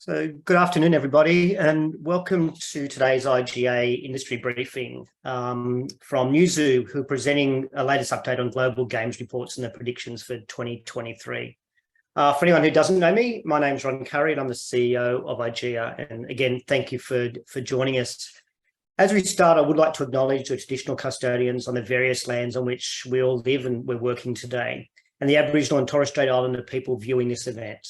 So good afternoon, everybody, and welcome to today's IGEA Industry Briefing from Newzoo, who are presenting a latest update on global games reports and the predictions for 2023. For anyone who doesn't know me, my name's Ron Curry and I'm the CEO of IGEA. And again, thank you for joining us. As we start, I would like to acknowledge the traditional custodians on the various lands on which we all live and we're working today, and the Aboriginal and Torres Strait Islander people viewing this event.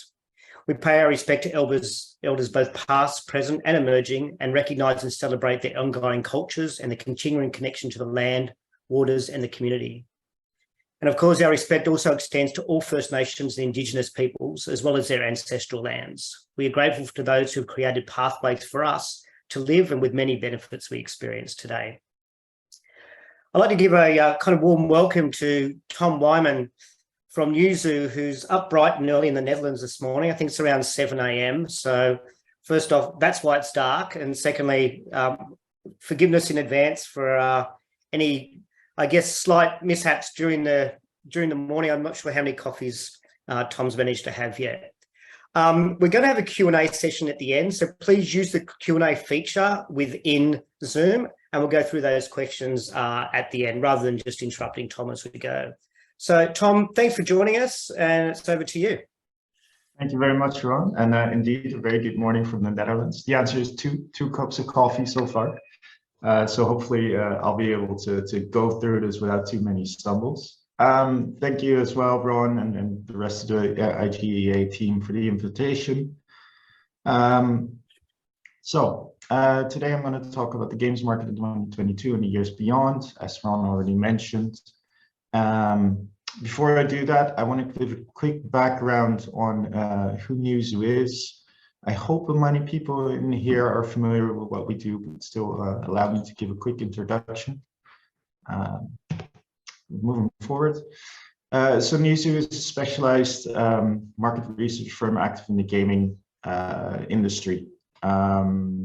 We pay our respect to elders both past, present and emerging, and recognise and celebrate their ongoing cultures and the continuing connection to the land, waters and the community. And of course, our respect also extends to all First Nations and Indigenous peoples, as well as their ancestral lands. We are grateful to those who have created pathways for us to live and with many benefits we experience today. I'd like to give a kind of warm welcome to Tom Wijman from Newzoo, who's up bright and early in the Netherlands this morning. I think it's around 7 a.m. So first off, that's why it's dark. And secondly, forgiveness in advance for any, I guess, slight mishaps during the morning. I'm not sure how many coffees Tom's managed to have yet. We're going to have a Q&A session at the end. So please use the Q&A feature within Zoom and we'll go through those questions at the end rather than just interrupting Tom as we go. So, Tom, thanks for joining us, and it's over to you. Thank you very much, Ron. And indeed, a very good morning from the Netherlands. The answer is two cups of coffee so far. So hopefully I'll be able to go through this without too many stumbles. Thank you as well, Ron, and the rest of the IGEA team for the invitation. Today I'm going to talk about the games market in 2022 and the years beyond, as Ron already mentioned. Before I do that, I want to give a quick background on who Newzoo is. I hope many people in here are familiar with what we do, but still allow me to give a quick introduction. Moving forward. So Newzoo is a specialized market research firm active in the gaming industry. So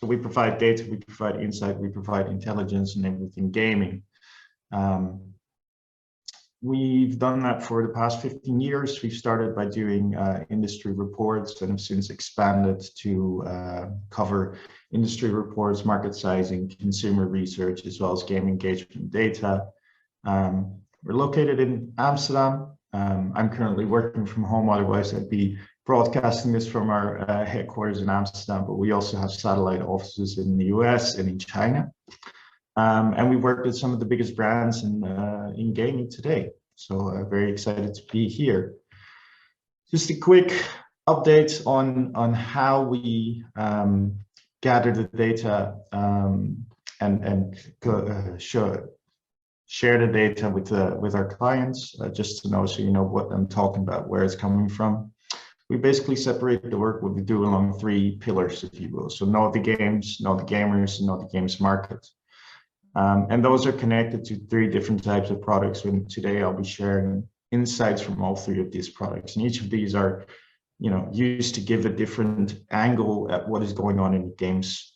we provide data, we provide insight, we provide intelligence and everything gaming. We've done that for the past 15 years. We've started by doing industry reports and have since expanded to cover industry reports, market sizing, consumer research, as well as game engagement data. We're located in Amsterdam. I'm currently working from home, otherwise I'd be broadcasting this from our headquarters in Amsterdam, but we also have satellite offices in the US and in China. And we work with some of the biggest brands in gaming today. So very excited to be here. Just a quick update on how we gather the data and share the data with our clients, just to know, so you know what I'm talking about, where it's coming from. We basically separate the work what we do along three pillars, if you will. So know the games, know the gamers, and know the games market. And those are connected to three different types of products. And today I'll be sharing insights from all three of these products. And each of these are, used to give a different angle at what is going on in the games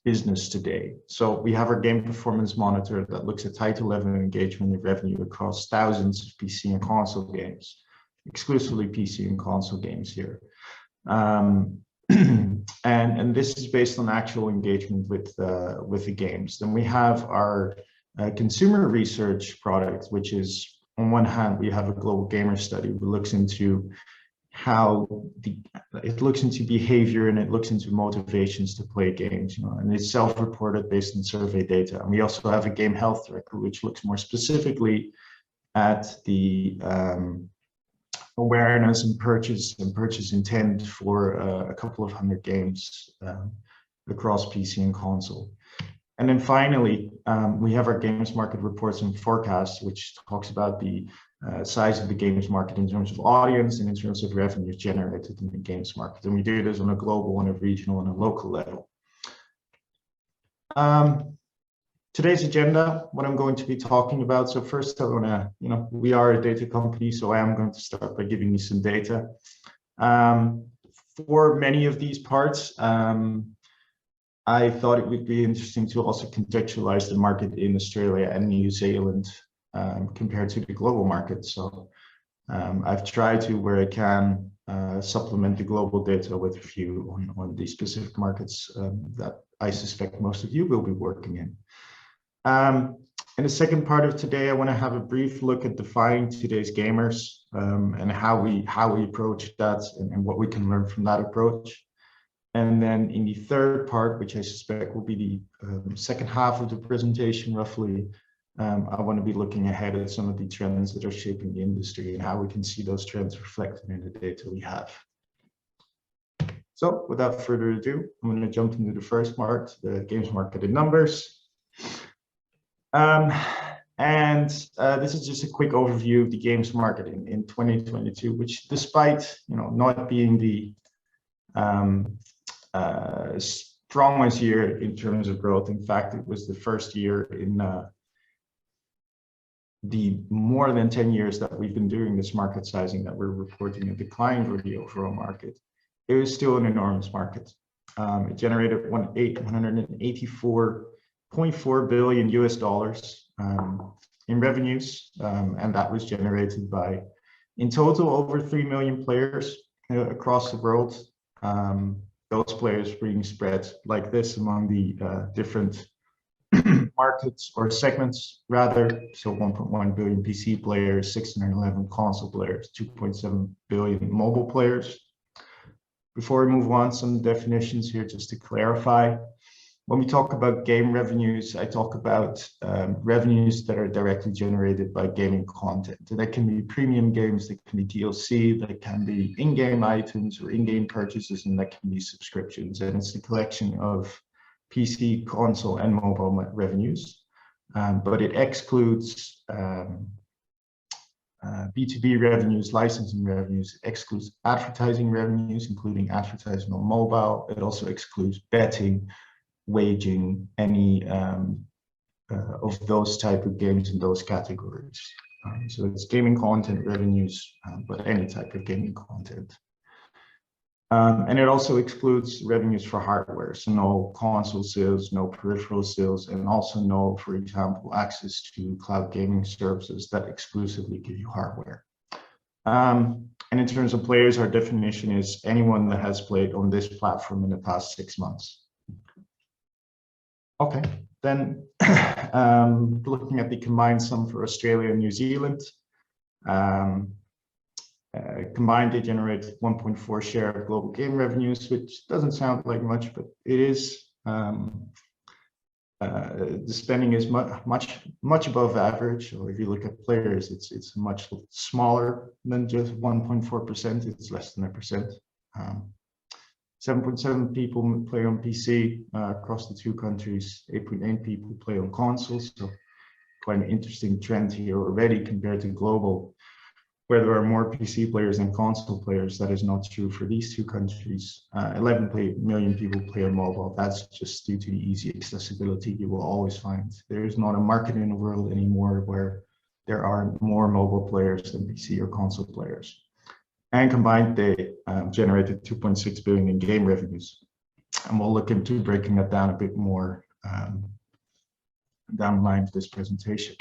business today. So we have our game performance monitor that looks at title level engagement and revenue across thousands of PC and console games, exclusively PC and console games here. And this is based on actual engagement with the games. Then we have our consumer research product, which is, on one hand, we have a global gamer study that looks into it looks into behavior and it looks into motivations to play games, and it's self-reported based on survey data. And we also have a game health record, which looks more specifically at the awareness and purchase intent for a couple of hundred games across PC and console. And then finally, we have our games market reports and forecasts, which talks about the size of the games market in terms of audience and in terms of revenue generated in the games market. And we do this on a global, on a regional, and a local level. Today's agenda, what I'm going to be talking about. So first I want to, we are a data company, so I am going to start by giving you some data. For many of these parts, I thought it would be interesting to also contextualize the market in Australia and New Zealand compared to the global market. So I've tried to, where I can, supplement the global data with a view on the specific markets that I suspect most of you will be working in. In the second part of today, I want to have a brief look at defining today's gamers and how we approach that and what we can learn from that approach. And then in the third part, which I suspect will be the second half of the presentation roughly, I want to be looking ahead at some of the trends that are shaping the industry and how we can see those trends reflected in the data we have. So without further ado, I'm going to jump into the first part, the games market in numbers. This is just a quick overview of the games market in 2022, which despite not being the strongest year in terms of growth, in fact, it was the first year in the more than 10 years that we've been doing this market sizing that we're reporting a decline for the overall market. It was still an enormous market. It generated $184.4 billion US in revenues, and that was generated by, in total, over 3 million players across the world. Those players being spread like this among the different markets or segments, rather. So 1.1 billion PC players, 611 console players, 2.7 billion mobile players. Before we move on, some definitions here just to clarify. When we talk about game revenues, I talk about revenues that are directly generated by gaming content. And that can be premium games, that can be DLC, that can be in-game items or in-game purchases, and that can be subscriptions. And it's the collection of PC, console, and mobile revenues. But it excludes B2B revenues, licensing revenues, excludes advertising revenues, including advertising on mobile. It also excludes betting, waging, any of those type of games in those categories. So it's gaming content revenues, but any type of gaming content. And it also excludes revenues for hardware, so no console sales, no peripheral sales, and also no, for example, access to cloud gaming services that exclusively give you hardware. And in terms of players, our definition is anyone that has played on this platform in the past 6 months. Okay, then looking at the combined sum for Australia and New Zealand. Combined, they generate 1.4 share of global game revenues, which doesn't sound like much, but it is. The spending is much above average, or if you look at players, it's much smaller than just 1.4%. It's less than 1%. 7.7 people play on PC across the two countries. 8.8 people play on consoles. So quite an interesting trend here already compared to global, where there are more PC players than console players. That is not true for these two countries. 11 million people play on mobile. That's just due to the easy accessibility you will always find. There is not a market in the world anymore where there are more mobile players than PC or console players. And combined, they generated 2.6 billion in game revenues. And we'll look into breaking that down a bit more down the line of this presentation.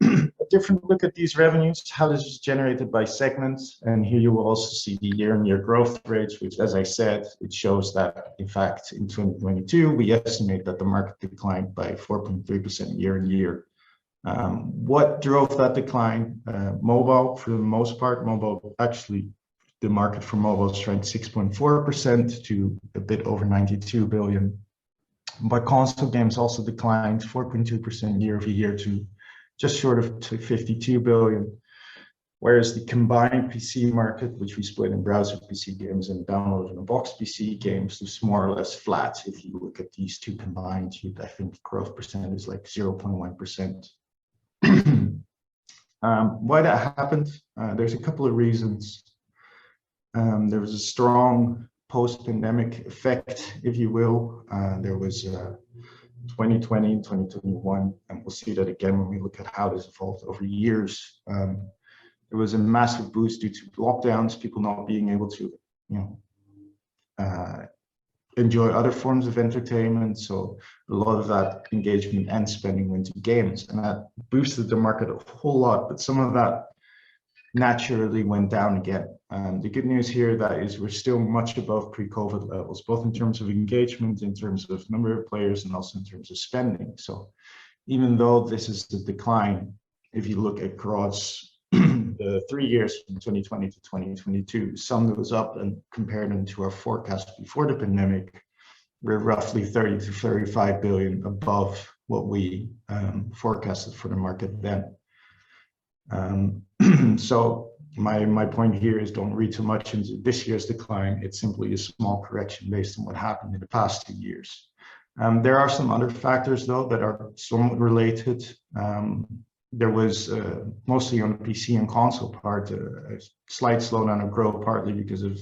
A different look at these revenues, how this is generated by segments. And here you will also see the year-on-year growth rates, which, as I said, it shows that, in fact, in 2022, we estimate that the market declined by 4.3% year-on-year. What drove that decline? Mobile, for the most part. Mobile, actually, the market for mobile shrank 6.4% to a bit over 92 billion. But console games also declined 4.2% year-over-year to just short of 52 billion. Whereas the combined PC market, which we split in browser PC games and download in a box PC games, is more or less flat. If you look at these two combined, I think growth percent is like 0.1%. Why that happened? There's a couple of reasons. There was a strong post-pandemic effect, if you will. There was 2020 and 2021, and we'll see that again when we look at how this evolved over years. There was a massive boost due to lockdowns, people not being able to, enjoy other forms of entertainment. So a lot of that engagement and spending went to games, and that boosted the market a whole lot. But some of that naturally went down again. The good news here that is we're still much above pre-COVID levels, both in terms of engagement, in terms of number of players, and also in terms of spending. So even though this is the decline, if you look across the 3 years from 2020 to 2022, sum those up and compare them to our forecast before the pandemic, we're roughly 30 to 35 billion above what we forecasted for the market then. So my point here is don't read too much into this year's decline. It's simply a small correction based on what happened in the past 2 years. There are some other factors though that are somewhat related. There was mostly on the PC and console part, a slight slowdown of growth, partly because of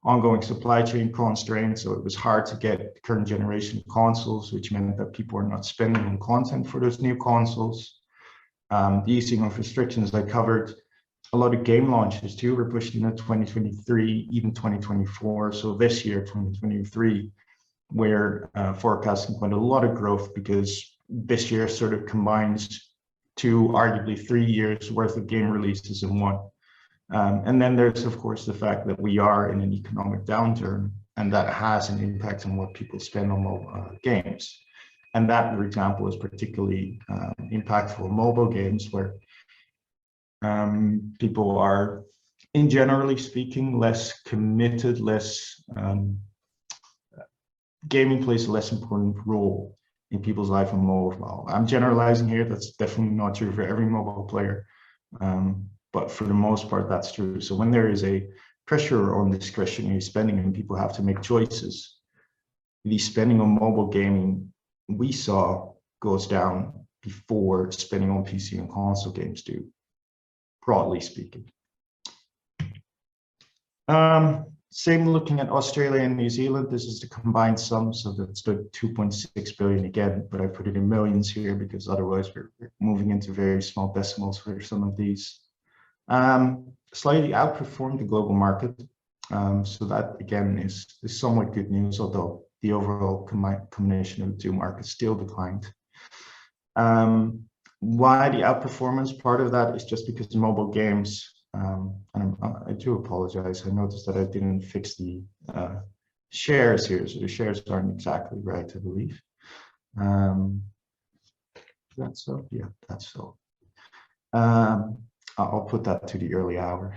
ongoing supply chain constraints. So it was hard to get current generation consoles, which meant that people are not spending on content for those new consoles. The easing of restrictions I covered. A lot of game launches too were pushed into 2023, even 2024. So this year, 2023, we're forecasting quite a lot of growth because this year sort of combines 2, arguably 3 years worth of game releases in one. And then there's of course the fact that we are in an economic downturn, and that has an impact on what people spend on mobile games. And that, for example, is particularly impactful in mobile games, where people are, in generally speaking, less committed, gaming plays a less important role in people's life on mobile. I'm generalizing here, that's definitely not true for every mobile player, but for the most part, that's true. So when there is a pressure on discretionary spending and people have to make choices, the spending on mobile gaming we saw goes down before spending on PC and console games do, broadly speaking. Same looking at Australia and New Zealand. This is the combined sum, so that's the 2.6 billion again, but I put it in millions here because otherwise we're moving into very small decimals for some of these. Slightly outperformed the global market, so that again is somewhat good news, although the overall combination of the two markets still declined. Why the outperformance? Part of that is just because mobile games, and I do apologize, I noticed that I didn't fix the shares here, so the shares aren't exactly right, I believe. That's so, yeah, that's so. I'll put that to the early hour.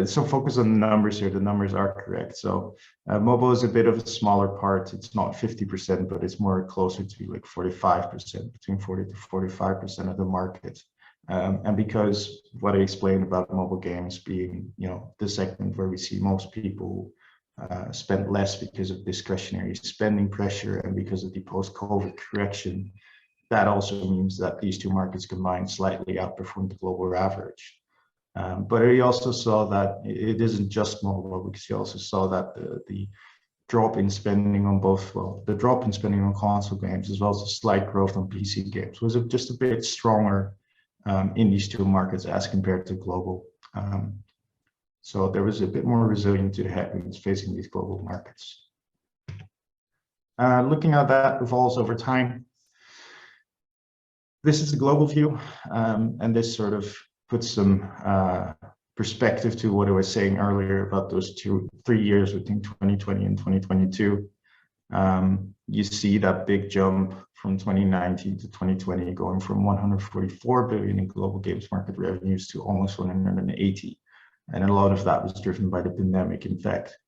So focus on the numbers here. The numbers are correct. So mobile is a bit of a smaller part. It's not 50%, but it's more closer to like 45%, between 40 to 45% of the market. And because what I explained about mobile games being, you know, the segment where we see most people spend less because of discretionary spending pressure and because of the post-COVID correction, that also means that these two markets combined slightly outperformed the global average. But we also saw that it isn't just mobile, because you also saw that the drop in spending on both, well, the drop in spending on console games as well as the slight growth on PC games was just a bit stronger in these two markets as compared to global. So there was a bit more resilient to the headwinds facing these global markets. Looking at that evolves over time. This is a global view, and this sort of puts some perspective to what I was saying earlier about those 3 years between 2020 and 2022. You see that big jump from 2019 to 2020, going from 144 billion in global games market revenues to almost 180. And a lot of that was driven by the pandemic. In fact,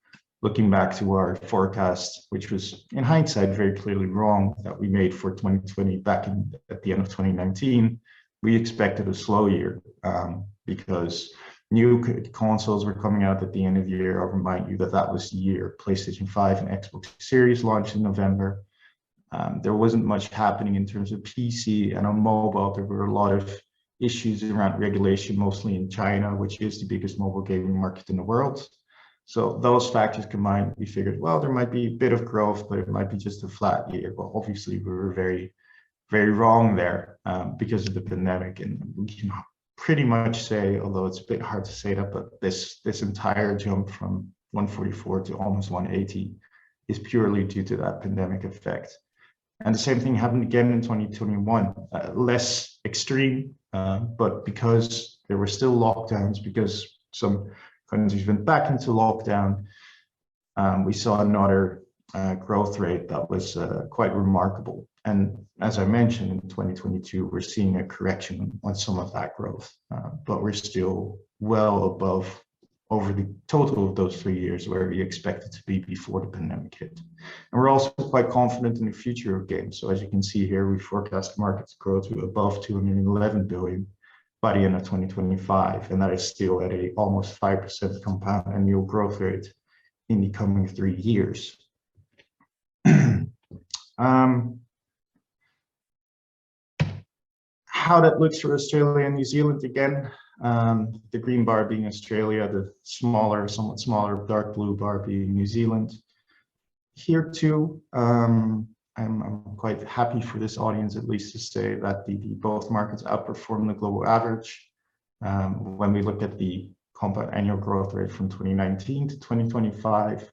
looking back to our forecast, which was in hindsight very clearly wrong, that we made for 2020 back at the end of 2019, we expected a slow year because new consoles were coming out at the end of the year. I'll remind you that that was the year PlayStation 5 and Xbox Series launched in November. There wasn't much happening in terms of PC, and on mobile, there were a lot of issues around regulation, mostly in China, which is the biggest mobile gaming market in the world. So those factors combined, we figured, well, there might be a bit of growth, but it might be just a flat year. Well, obviously, we were very, very wrong there because of the pandemic. And we can pretty much say, although it's a bit hard to say that, but this entire jump from 144 to almost 180 is purely due to that pandemic effect. And the same thing happened again in 2021, less extreme, but because there were still lockdowns, because some countries went back into lockdown, we saw another growth rate that was quite remarkable. And as I mentioned, in 2022, we're seeing a correction on some of that growth, but we're still well above over the total of those 3 years where we expected to be before the pandemic hit. And we're also quite confident in the future of games. So as you can see here, we forecast the market to grow to above 211 billion by the end of 2025. And that is still at a almost 5% compound annual growth rate in the coming 3 years. How that looks for Australia and New Zealand again, the green bar being Australia, the smaller, somewhat smaller dark blue bar being New Zealand. Here too, I'm quite happy for this audience at least to say that both markets outperform the global average. When we look at the compound annual growth rate from 2019 to 2025,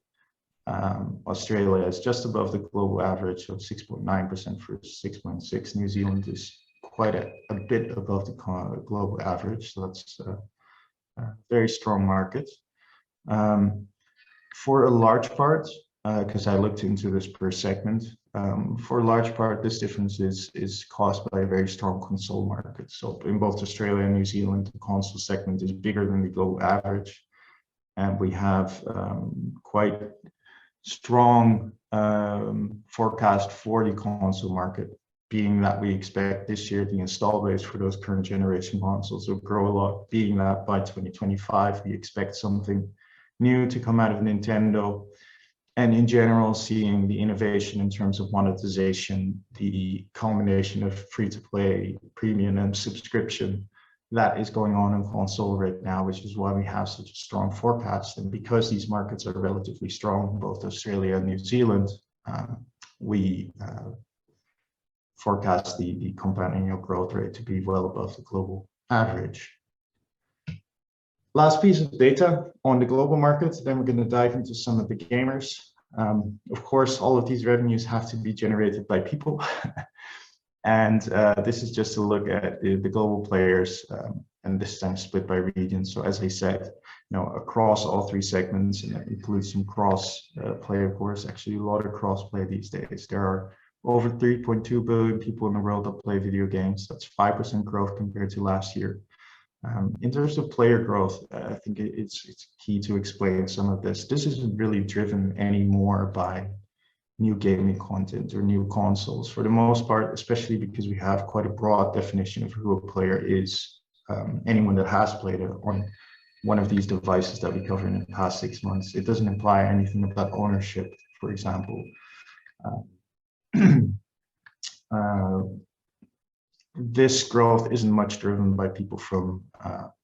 Australia is just above the global average of 6.9% for 6.6%. New Zealand is quite a bit above the global average, so that's a very strong market. For a large part, because I looked into this per segment, for a large part, this difference is caused by a very strong console market. So in both Australia and New Zealand, the console segment is bigger than the global average, and we have quite strong forecast for the console market, being that we expect this year the install base for those current generation consoles will grow a lot, being that by 2025 we expect something new to come out of Nintendo, and in general seeing the innovation in terms of monetization, the combination of free-to-play, premium and subscription that is going on in console right now, which is why we have such a strong forecast. And because these markets are relatively strong, both Australia and New Zealand, we forecast the compound annual growth rate to be well above the global average. Last piece of data on the global markets, then we're going to dive into some of the gamers. Of course, all of these revenues have to be generated by people. And this is just a look at the global players, and this time split by region. So as I said, across all three segments, and that includes some cross play, of course, actually a lot of cross play these days. There are over 3.2 billion people in the world that play video games. That's 5% growth compared to last year. In terms of player growth, I think it's key to explain some of this. This isn't really driven anymore by new gaming content or new consoles. For the most part, especially because we have quite a broad definition of who a player is, anyone that has played on one of these devices that we covered in the past 6 months. It doesn't imply anything about ownership, for example. This growth isn't much driven by people from,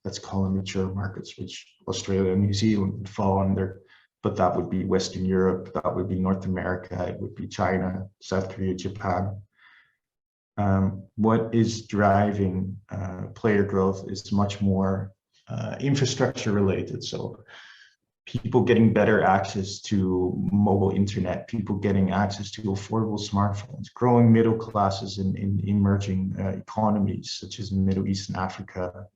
let's call them mature markets, which Australia and New Zealand would fall under, but that would be Western Europe, that would be North America, it would be China, South Korea, Japan. What is driving player growth is much more infrastructure related. So people getting better access to mobile internet, people getting access to affordable smartphones, growing middle classes in emerging economies, such as Middle East and Africa,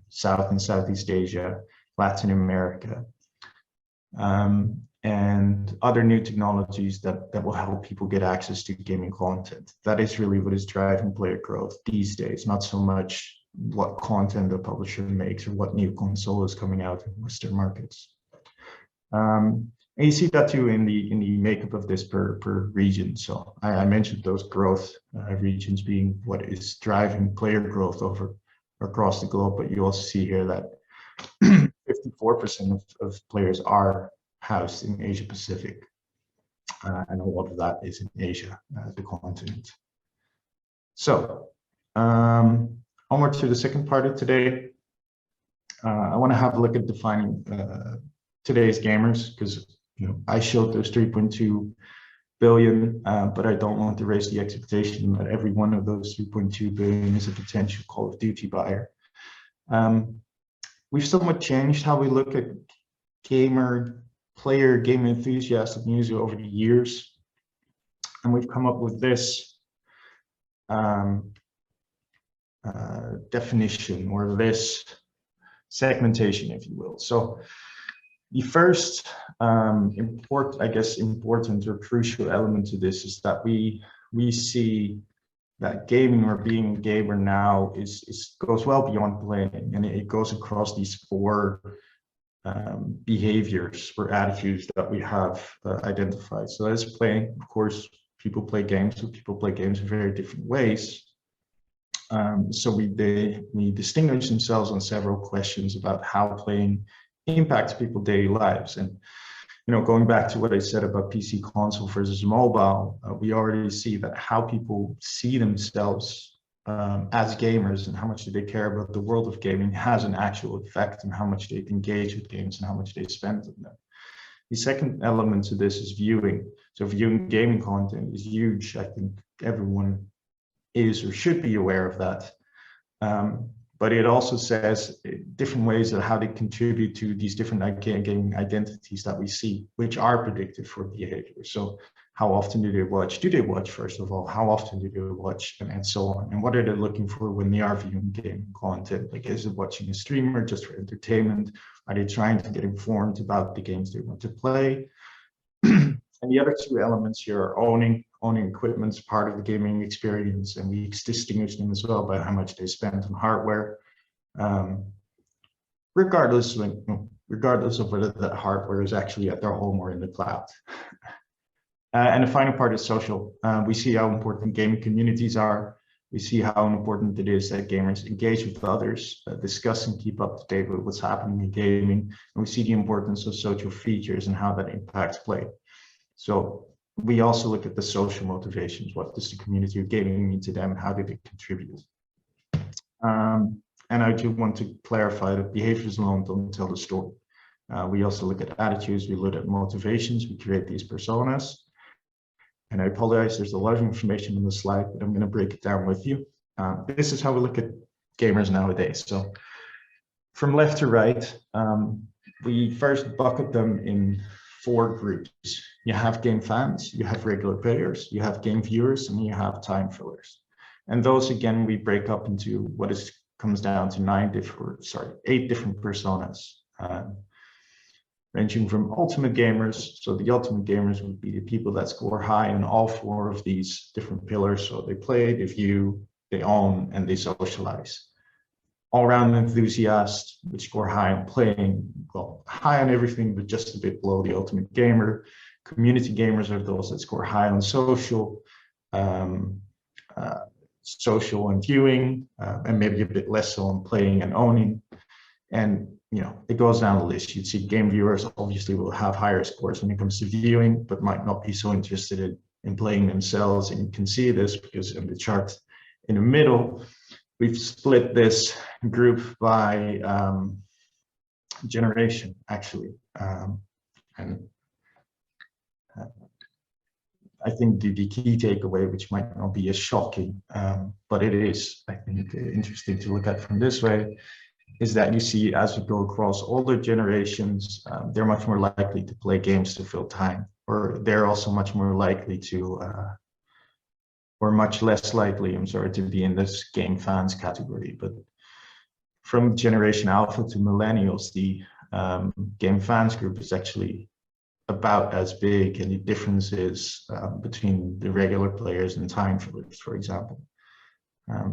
South and Southeast Asia, Latin America, and other new technologies that will help people get access to gaming content. That is really what is driving player growth these days, not so much what content the publisher makes or what new console is coming out in Western markets. And you see that too in the makeup of this per region. So I mentioned those growth regions being what is driving player growth across the globe, but you also see here that 54% of players are housed in Asia Pacific, and a lot of that is in Asia, the continent. So onward to the second part of today. I want to have a look at defining today's gamers, because I showed those 3.2 billion, but I don't want to raise the expectation that every one of those 3.2 billion is a potential Call of Duty buyer. We've somewhat changed how we look at game enthusiasts at Newzoo over the years, and we've come up with this definition or less segmentation, if you will. So the first important or crucial element to this is that we see that gaming or being a gamer now goes well beyond playing, and it goes across these four behaviors or attitudes that we have identified. So as playing, of course, people play games, but people play games in very different ways. So we distinguish themselves on several questions about how playing impacts people's daily lives. And going back to what I said about PC console versus mobile, we already see that how people see themselves as gamers and how much do they care about the world of gaming has an actual effect on how much they engage with games and how much they spend on them. The second element to this is viewing. So viewing gaming content is huge. I think everyone is or should be aware of that. But it also says different ways of how they contribute to these different gaming identities that we see, which are predictive for behavior. So how often do they watch? Do they watch, first of all? How often do they watch? And so on. And what are they looking for when they are viewing gaming content? Like, is it watching a streamer just for entertainment? Are they trying to get informed about the games they want to play? And the other two elements here are owning equipment is part of the gaming experience, and we distinguish them as well by how much they spend on hardware, regardless of whether that hardware is actually at their home or in the cloud. And the final part is social. We see how important gaming communities are. We see how important it is that gamers engage with others, discuss and keep up to date with what's happening in gaming. And we see the importance of social features and how that impacts play. So we also look at the social motivations. What does the community of gaming mean to them, and how do they contribute? And I do want to clarify that behaviors alone don't tell the story. We also look at attitudes, we look at motivations, we create these personas. And I apologize, there's a lot of information on the slide, but I'm going to break it down with you. This is how we look at gamers nowadays. So from left to right, we first bucket them in four groups. You have game fans, you have regular players, you have game viewers, and you have time fillers. And those, again, we break up into what comes down to 8 different personas, ranging from ultimate gamers. So the ultimate gamers would be the people that score high on all four of these different pillars. So they play, they view, they own, and they socialize. All-round enthusiasts, which score high on playing, well, high on everything, but just a bit below the ultimate gamer. Community gamers are those that score high on social, social and viewing, and maybe a bit less so on playing and owning. And it goes down the list. You'd see game viewers obviously will have higher scores when it comes to viewing, but might not be so interested in playing themselves. And you can see this because in the chart in the middle, we've split this group by generation, actually. And I think the key takeaway, which might not be as shocking, but it is, I think, interesting to look at from this way, is that you see as we go across older generations, they're much more likely to play games to fill time, or they're also much more likely to, or much less likely, to be in this game fans category. But from Generation Alpha to Millennials, the game fans group is actually about as big, and the difference is between the regular players and time fillers, for example.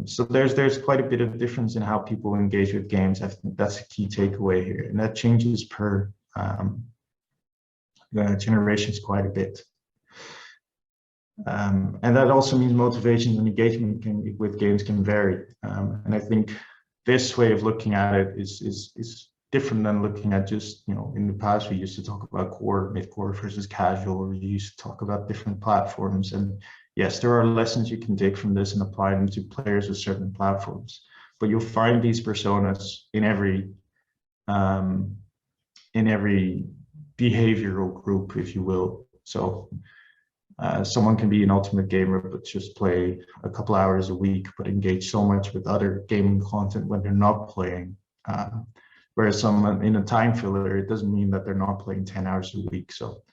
So there's quite a bit of difference in how people engage with games. I think that's a key takeaway here, and that changes per generations quite a bit. And that also means motivation and engagement with games can vary. And I think this way of looking at it is different than looking at just, in the past we used to talk about core, mid-core versus casual, or we used to talk about different platforms. And yes, there are lessons you can take from this and apply them to players with certain platforms. But you'll find these personas in every behavioral group, if you will. So someone can be an ultimate gamer, but just play a couple hours a week, but engage so much with other gaming content when they're not playing. Whereas someone in a time filler, it doesn't mean that they're not playing 10 hours a week. So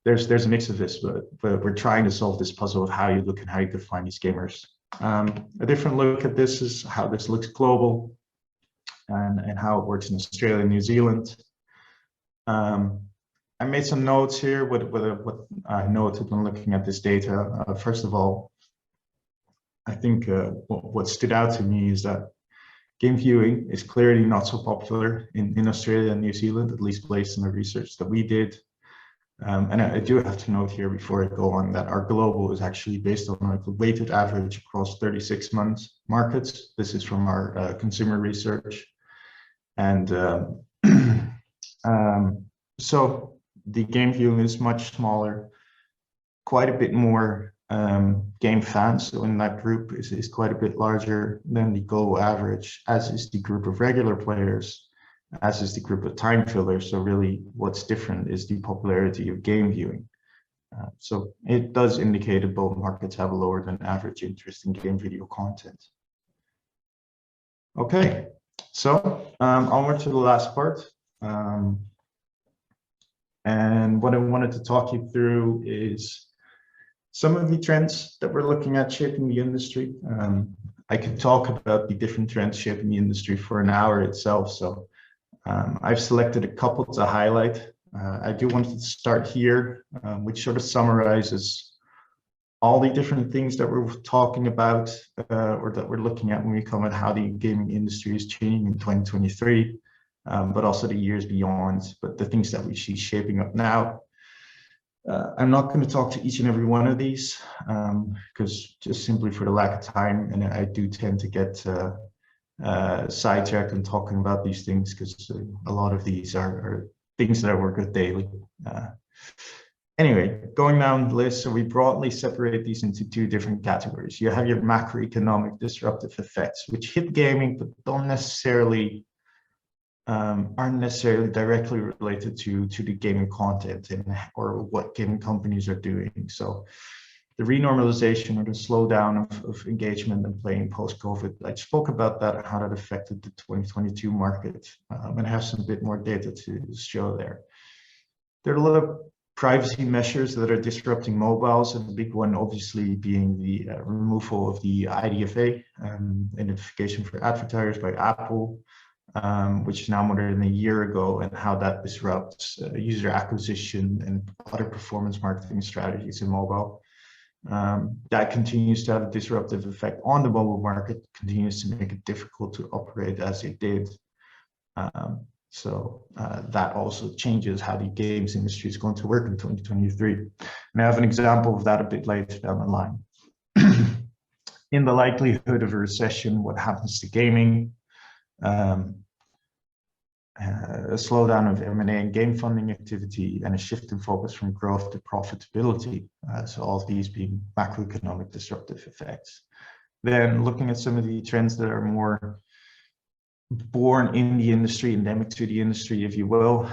there's a mix of this, but we're trying to solve this puzzle of how you look and how you define these gamers A different look at this is how this looks global and how it works in Australia and New Zealand. I made some notes here, what I noted when looking at this data. First of all, I think what stood out to me is that game viewing is clearly not so popular in Australia and New Zealand, at least based on the research that we did. And I do have to note here before I go on that our global is actually based on like a weighted average across 36 months markets. This is from our consumer research. And so the game viewing is much smaller, quite a bit more game fans. So in that group is quite a bit larger than the global average, as is the group of regular players, as is the group of time fillers. So really what's different is the popularity of game viewing. So it does indicate that both markets have a lower than average interest in game video content. Okay, so onward to the last part. And what I wanted to talk you through is some of the trends that we're looking at shaping the industry. I could talk about the different trends shaping the industry for an hour itself. So I've selected a couple to highlight. I do want to start here, which sort of summarizes all the different things that we're talking about or that we're looking at when we come at how the gaming industry is changing in 2023, but also the years beyond, but the things that we see shaping up now. I'm not going to talk to each and every one of these because just simply for the lack of time, and I do tend to get sidetracked in talking about these things because a lot of these are things that I work with daily. Anyway, going down the list, so we broadly separate these into two different categories. You have your macroeconomic disruptive effects, which hit gaming, but aren't necessarily directly related to the gaming content or what gaming companies are doing. So the renormalization or the slowdown of engagement and playing post-COVID, I spoke about that and how that affected the 2022 market, and I have some bit more data to show there. There are a lot of privacy measures that are disrupting mobiles, and the big one obviously being the removal of the IDFA, identification for advertisers by Apple, which is now more than a year ago, and how that disrupts user acquisition and other performance marketing strategies in mobile. That continues to have a disruptive effect on the mobile market, continues to make it difficult to operate as it did. So that also changes how the games industry is going to work in 2023. And I have an example of that a bit later down the line. In the likelihood of a recession, what happens to gaming? A slowdown of M&A and game funding activity, and a shift in focus from growth to profitability. So all of these being macroeconomic disruptive effects. Then looking at some of the trends that are more born in the industry, endemic to the industry, if you will,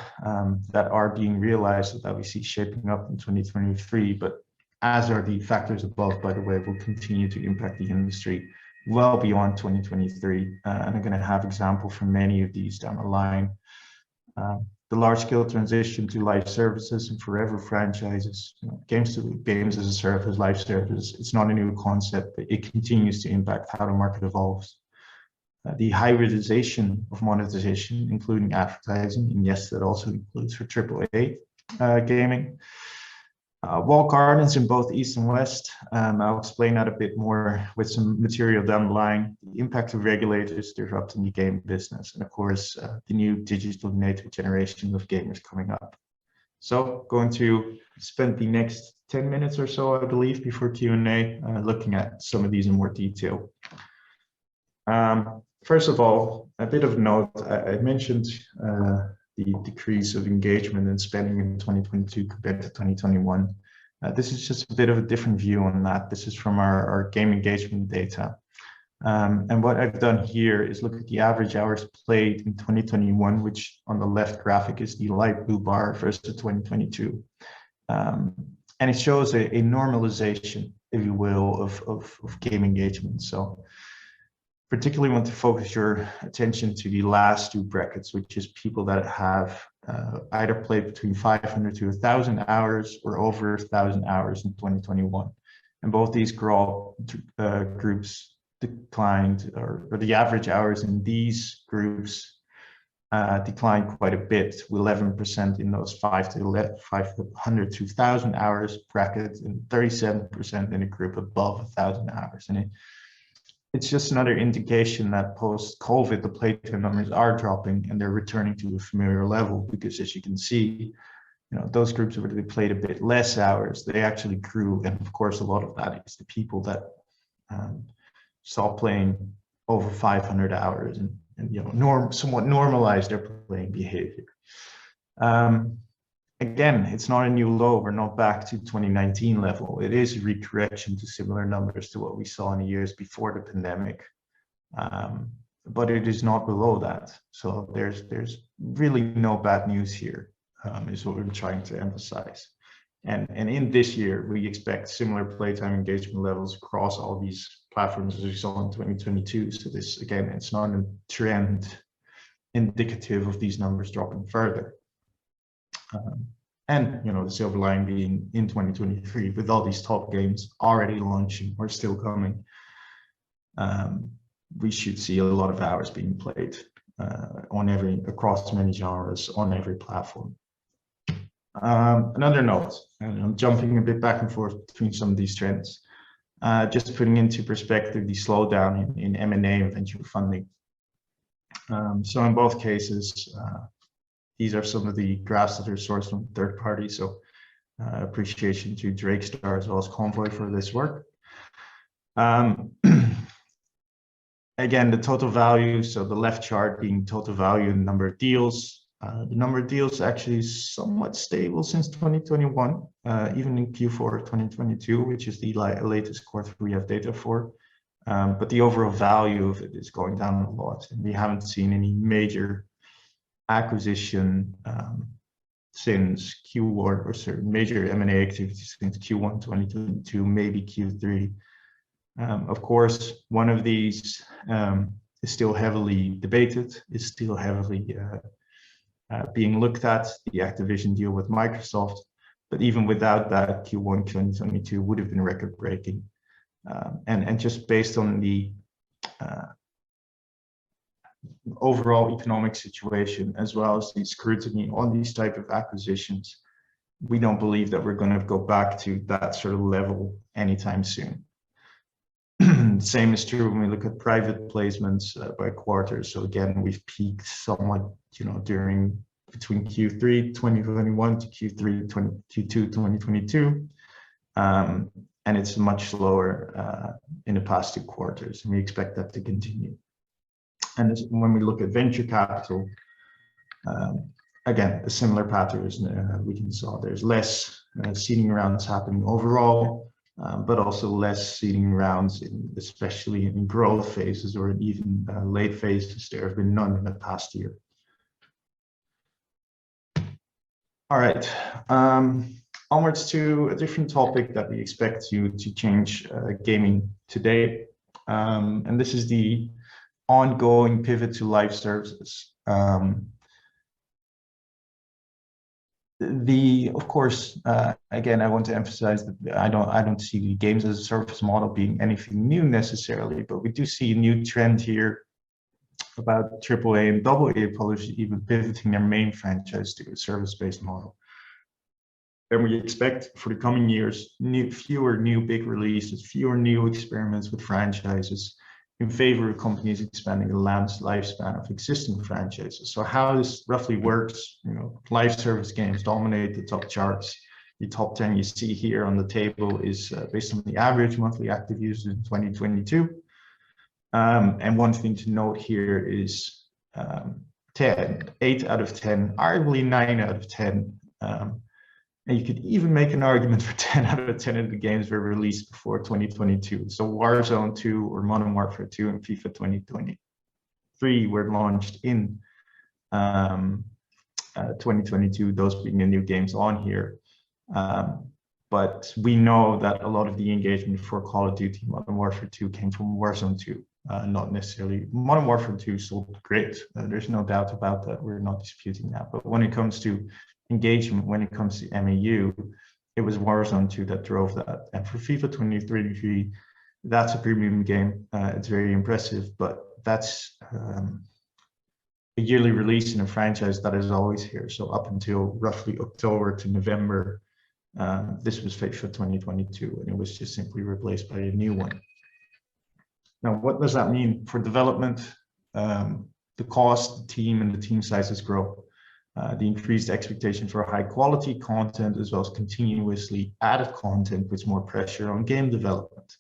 that are being realized, that we see shaping up in 2023, but as are the factors above, by the way, will continue to impact the industry well beyond 2023. And I'm going to have examples from many of these down the line. The large-scale transition to live services and forever franchises, games as a service, live service, it's not a new concept, but it continues to impact how the market evolves. The hybridization of monetization, including advertising, and yes, that also includes for AAA gaming. Walled gardens in both East and West. I'll explain that a bit more with some material down the line. The impact of regulators disrupting the game business, and of course, the new digital native generation of gamers coming up. So, going to spend the next 10 minutes or so, I believe, before Q&A, looking at some of these in more detail. First of all, a bit of note, I mentioned the decrease of engagement and spending in 2022 compared to 2021. This is just a bit of a different view on that. This is from our game engagement data. And what I've done here is look at the average hours played in 2021, which on the left graphic is the light blue bar versus 2022. And it shows a normalization, if you will, of game engagement. So particularly want to focus your attention to the last two brackets, which is people that have either played between 500 to 1,000 hours or over 1,000 hours in 2021. and both these groups declined, or the average hours in these groups declined quite a bit, 11% in those 500 to 1,000 hours brackets, and 37% in a group above 1,000 hours. And it's just another indication that post-COVID, the playtime numbers are dropping and they're returning to a familiar level, because as you can see, those groups where they played a bit less hours, they actually grew. And of course, a lot of that is the people that saw playing over 500 hours and somewhat normalized their playing behavior. Again, it's not a new low. We're not back to 2019 level. It is a recorrection to similar numbers to what we saw in the years before the pandemic. But it is not below that. So there's really no bad news here, is what we're trying to emphasize. And in this year, we expect similar playtime engagement levels across all these platforms as we saw in 2022. So this, again, it's not a trend indicative of these numbers dropping further. And the silver line being in 2023, with all these top games already launching or still coming, we should see a lot of hours being played across many genres on every platform. Another note, and I'm jumping a bit back and forth between some of these trends, just putting into perspective the slowdown in M&A and venture funding. So in both cases, these are some of the graphs that are sourced from third parties. So appreciation to Drakestar as well as Convoy for this work. Again, the total value, so the left chart being total value and number of deals. The number of deals actually is somewhat stable since 2021, even in Q4 of 2022, which is the latest quarter we have data for. But the overall value of it is going down a lot, and we haven't seen any major acquisition since Q1, or certain major M&A activities since Q1 2022, maybe Q3. Of course, one of these is still heavily debated, is still heavily being looked at, the Activision deal with Microsoft. But even without that, Q1 2022 would have been record-breaking. And just based on the overall economic situation, as well as the scrutiny on these type of acquisitions, we don't believe that we're going to go back to that sort of level anytime soon. Same is true when we look at private placements by quarter. So again, we've peaked somewhat, during between Q3 2021 to Q2 2022, and it's much slower in the past 2 quarters, and we expect that to continue. And when we look at venture capital, again, a similar pattern we can saw. There's less seeding rounds happening overall, but also less seeding rounds, especially in growth phases or even late phases. There have been none in the past year. All right, onwards to a different topic that we expect to change gaming today, and this is the ongoing pivot to live services. Of course, again, I want to emphasize that I don't see the games as a service model being anything new necessarily, but we do see a new trend here about AAA and AA publishers even pivoting their main franchise to a service-based model. And we expect for the coming years, fewer new big releases, fewer new experiments with franchises, in favor of companies expanding the lifespan of existing franchises. So how this roughly works, live service games dominate the top charts. The top 10 you see here on the table is based on the average monthly active users in 2022. And one thing to note here is 8 out of 10, arguably 9 out of 10. And you could even make an argument for 10 out of 10 of the games were released before 2022. So Warzone 2 or Modern Warfare 2 and FIFA 2023 were launched in 2022, those being the new games on here. But we know that a lot of the engagement for Call of Duty Modern Warfare 2 came from Warzone 2, not necessarily. Modern Warfare 2 sold great. There's no doubt about that. We're not disputing that. But when it comes to engagement, when it comes to MAU, it was Warzone 2 that drove that. And for FIFA 23, that's a premium game. It's very impressive, but that's a yearly release in a franchise that is always here. So up until roughly October to November, this was FIFA 2022, and it was just simply replaced by a new one. Now, what does that mean for development? The cost, the team, and the team sizes grow. The increased expectation for high quality content, as well as continuously added content, puts more pressure on game development.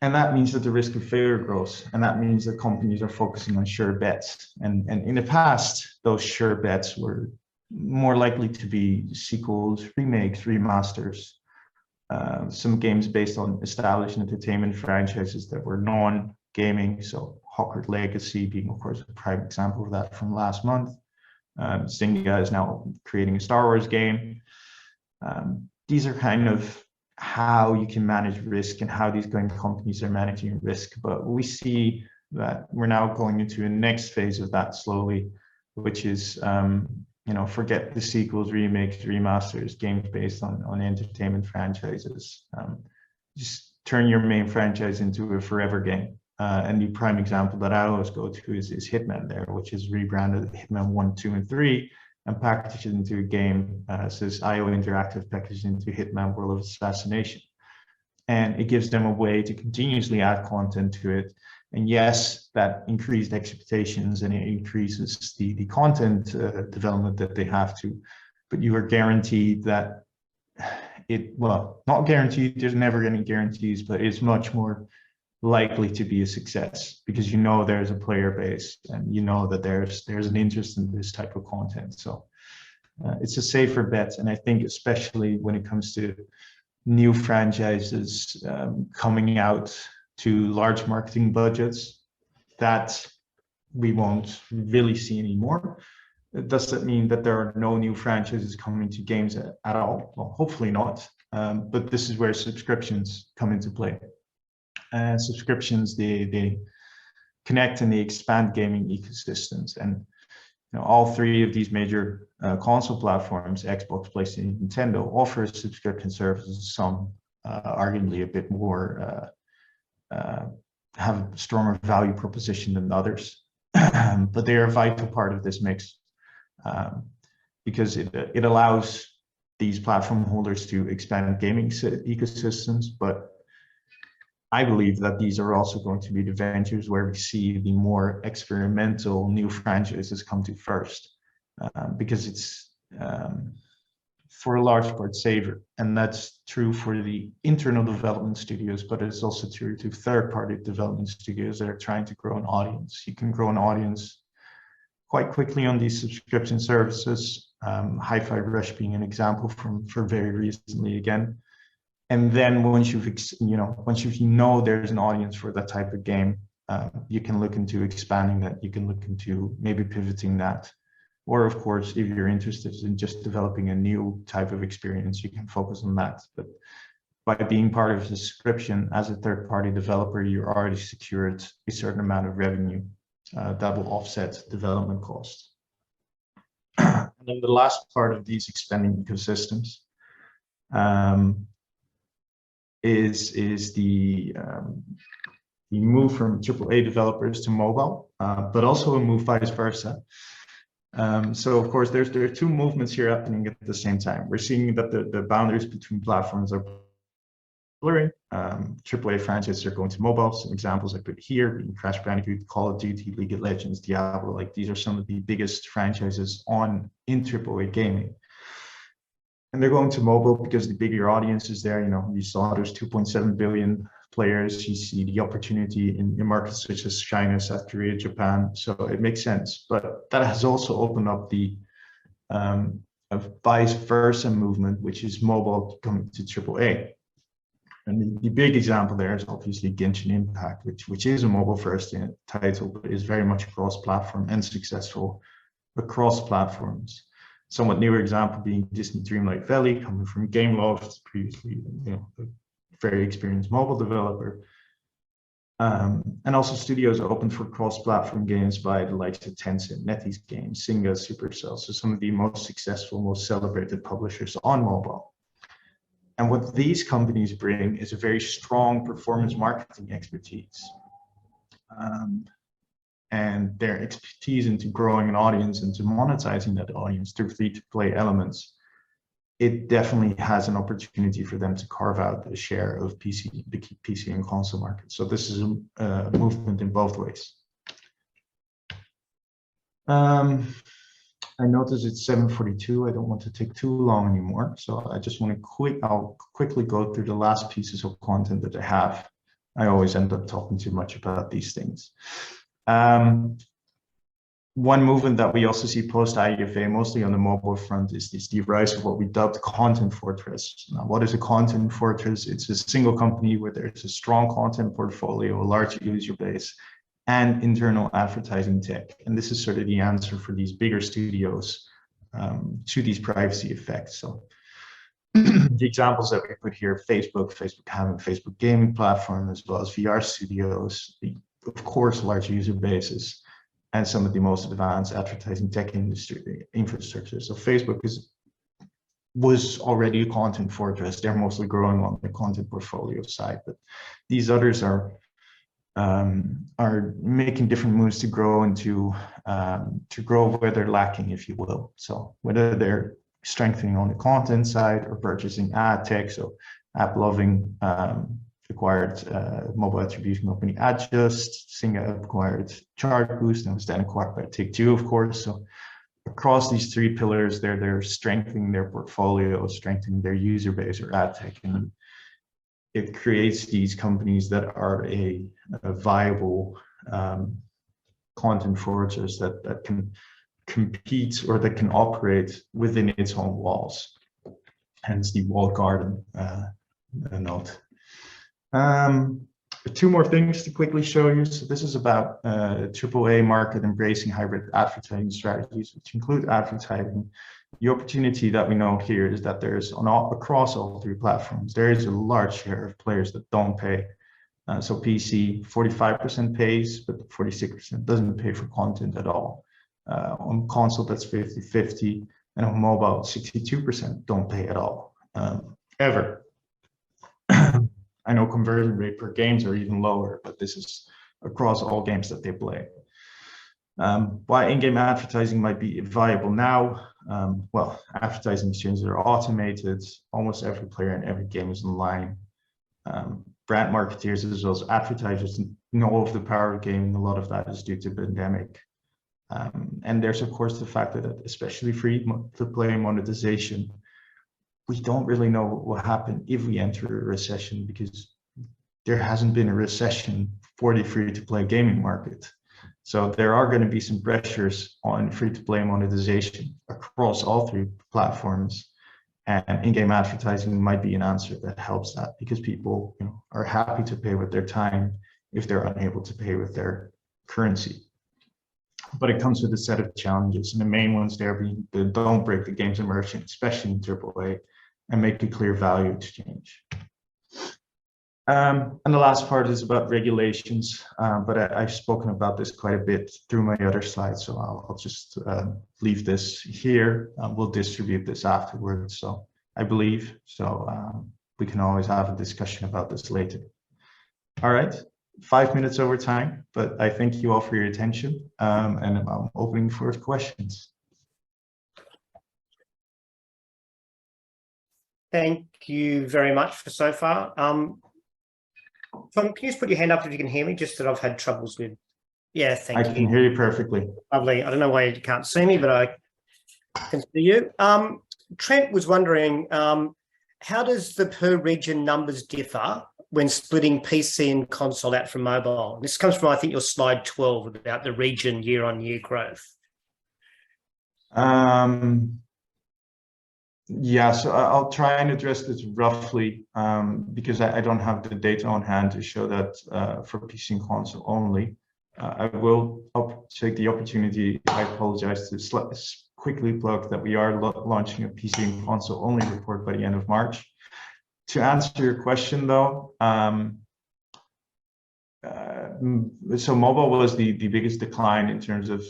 And that means that the risk of failure grows. And that means that companies are focusing on sure bets. And in the past, those sure bets were more likely to be sequels, remakes, remasters, some games based on established entertainment franchises that were non-gaming. So Hogwarts Legacy being, of course, a prime example of that from last month. Zynga is now creating a Star Wars game. These are kind of how you can manage risk and how these game companies are managing risk. But we see that we're now going into a next phase of that slowly, which is, forget the sequels, remakes, remasters, games based on entertainment franchises. Just turn your main franchise into a forever game. And the prime example that I always go to is Hitman there, which is rebranded Hitman 1, 2, and 3 and packaged into a game. Says IO Interactive packaged into Hitman World of Assassination. And it gives them a way to continuously add content to it. And yes, that increased expectations and it increases the content development that they have to, but you are guaranteed that not guaranteed, there's never any guarantees, but it's much more likely to be a success because there's a player base and that there's an interest in this type of content. So it's a safer bet. And I think especially when it comes to new franchises coming out to large marketing budgets, that we won't really see anymore. Does that mean that there are no new franchises coming to games at all? Well, hopefully not. But this is where subscriptions come into play. Subscriptions, they connect and they expand gaming ecosystems. And all three of these major console platforms, Xbox, PlayStation, Nintendo, offer subscription services. Some arguably a bit more have a stronger value proposition than others, but they are a vital part of this mix because it allows these platform holders to expand gaming ecosystems. But I believe that these are also going to be the ventures where we see the more experimental new franchises come to first, because it's for a large part safer. And that's true for the internal development studios, but it's also true to third-party development studios that are trying to grow an audience. You can grow an audience quite quickly on these subscription services. Hi-Fi Rush being an example for very recently again. And then once there's an audience for that type of game, you can look into expanding that. You can look into maybe pivoting that. Or of course, if you're interested in just developing a new type of experience, you can focus on that. But by being part of the subscription as a third-party developer, you're already secured a certain amount of revenue that will offset development costs. And then the last part of these expanding ecosystems is the move from AAA developers to mobile, but also a move vice versa. So of course, there are two movements here happening at the same time. We're seeing that the boundaries between platforms are blurring. AAA franchises are going to mobile. Some examples I put here: Crash Bandicoot, Call of Duty, League of Legends, Diablo. Like these are some of the biggest franchises in AAA gaming. And they're going to mobile because the bigger audience is there. You saw there's 2.7 billion players. You see the opportunity in markets such as China, South Korea, Japan. So it makes sense. But that has also opened up the vice versa movement, which is mobile coming to AAA. And the big example there is obviously Genshin Impact, which is a mobile-first title, but is very much cross-platform and successful across platforms. Somewhat newer example being Disney Dreamlight Valley, coming from Gameloft, previously a very experienced mobile developer. And also studios opened for cross-platform games by the likes of Tencent, NetEase Games, Zynga, Supercell, so some of the most successful, most celebrated publishers on mobile. And what these companies bring is a very strong performance marketing expertise. And their expertise into growing an audience and to monetizing that audience through free-to-play elements, it definitely has an opportunity for them to carve out a share of the PC and console market. So this is a movement in both ways. I notice it's 7:42. I don't want to take too long anymore. So I just want to I'll quickly go through the last pieces of content that I have. I always end up talking too much about these things. One movement that we also see post IGFA, mostly on the mobile front, is the rise of what we dubbed content fortress. Now, what is a content fortress? It's a single company where there's a strong content portfolio, a large user base, and internal advertising tech. And this is sort of the answer for these bigger studios to these privacy effects. So the examples that we put here, Facebook having Facebook gaming platform, as well as VR studios, of course, large user bases, and some of the most advanced advertising tech industry infrastructure. So Facebook was already a content fortress. They're mostly growing on the content portfolio side, but these others are making different moves to grow where they're lacking, if you will. So whether they're strengthening on the content side or purchasing ad tech, so AppLovin acquired mobile attribution company Adjust, Zynga acquired Chartboost, and was then acquired by Take-Two, of course. So across these three pillars, they're strengthening their portfolio, strengthening their user base or ad tech, and it creates these companies that are a viable content fortress that can compete or that can operate within its own walls. Hence the walled garden note. Two more things to quickly show you. So this is about AAA market embracing hybrid advertising strategies, which include advertising. The opportunity that we know here is that there's across all three platforms, there is a large share of players that don't pay. So PC, 45% pays, but 46% doesn't pay for content at all. On console, that's 50-50, and on mobile, 62% don't pay at all, ever. I know conversion rate per games are even lower, but this is across all games that they play. Why in-game advertising might be viable now? Well, advertising exchanges are automated. Almost every player in every game is online. Brand marketeers as well as advertisers know of the power of gaming. A lot of that is due to the pandemic. And there's of course the fact that especially free-to-play monetization, we don't really know what will happen if we enter a recession, because there hasn't been a recession for the free-to-play gaming market. So there are going to be some pressures on free-to-play monetization across all three platforms, and in-game advertising might be an answer that helps that, because people, are happy to pay with their time if they're unable to pay with their currency. But it comes with a set of challenges, and the main ones there being the don't break the game's immersion, especially in AAA, and make a clear value exchange. And the last part is about regulations, but I've spoken about this quite a bit through my other slides, so I'll just leave this here. We'll distribute this afterwards, so I believe. So we can always have a discussion about this later. All right, 5 minutes over time, but I thank you all for your attention, and I'm opening for questions. Thank you very much for so far. Tom, can you just put your hand up if you can hear me? Just that I've had troubles with. Yeah, thank you. I can hear you perfectly. Lovely. I don't know why you can't see me, but I can see you. Trent was wondering, how does the per region numbers differ when splitting PC and console out from mobile? This comes from, I think, your slide 12 about the region year-on-year growth. Yeah, so I'll try and address this roughly, because I don't have the data on hand to show that for PC and console only. I'll take the opportunity, I apologize, to quickly plug that we are launching a PC and console only report by the end of March. To answer your question though, so mobile was the biggest decline in terms of,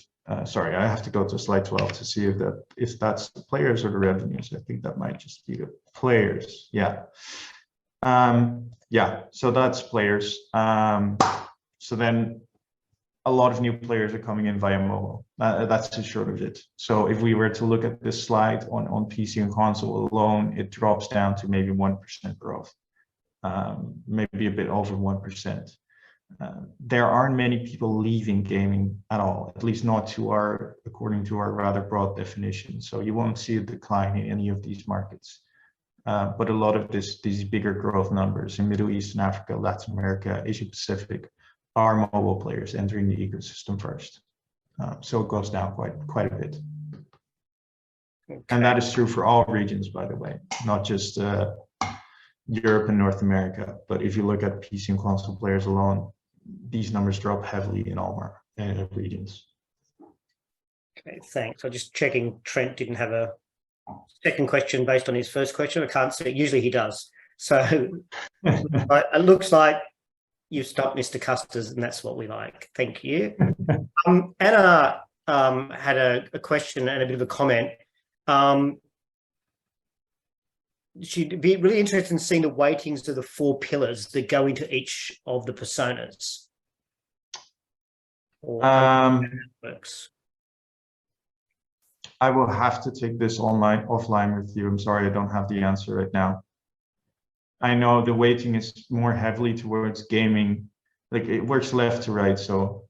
sorry, I have to go to slide 12 to see if that's the players or the revenues. I think that might just be the players. Yeah. Yeah, so that's players. So then a lot of new players are coming in via mobile. That's the short of it. So if we were to look at this slide on PC and console alone, it drops down to maybe 1% growth, maybe a bit over 1%. There aren't many people leaving gaming at all, at least not according to our rather broad definition. So you won't see a decline in any of these markets. But a lot of these bigger growth numbers in Middle East and Africa, Latin America, Asia Pacific are mobile players entering the ecosystem first. So it goes down quite a bit. Okay. And that is true for all regions, by the way, not just Europe and North America. But if you look at PC and console players alone, these numbers drop heavily in all regions. Okay, thanks. I'm just checking Trent didn't have a second question based on his first question. I can't see it. Usually he does. So it looks like you've stopped Mr. Custers, and that's what we like. Thank you. Anna had a question and a bit of a comment. She'd be really interested in seeing the weightings of the 4 pillars that go into each of the personas. Or works. I will have to take this offline with you. I'm sorry, I don't have the answer right now. I know the weighting is more heavily towards gaming, like it works left to right. So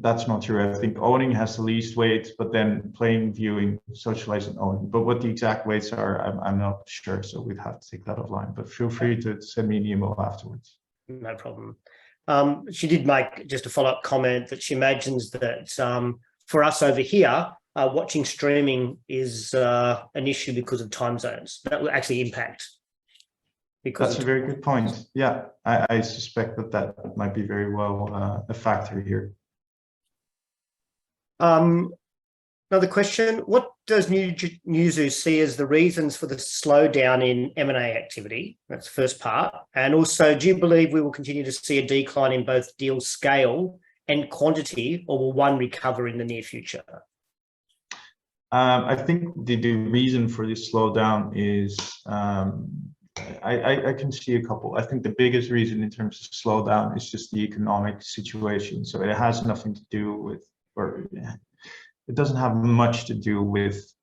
that's not true. I think owning has the least weight, but then playing, viewing, socializing, owning. But what the exact weights are, I'm not sure. So we'd have to take that offline. But feel free to send me an email afterwards. No problem. She did make just a follow-up comment that she imagines that for us over here, watching streaming is an issue because of time zones. That will actually impact. That's a very good point. Yeah, I suspect that might be very well a factor here. Another question, what does Newzoo see as the reasons for the slowdown in M&A activity? That's the first part. And also, do you believe we will continue to see a decline in both deal scale and quantity, or will one recover in the near future? I think the reason for this slowdown is, I can see a couple. I think the biggest reason in terms of slowdown is just the economic situation. So it has nothing to do with, or it doesn't have much to do with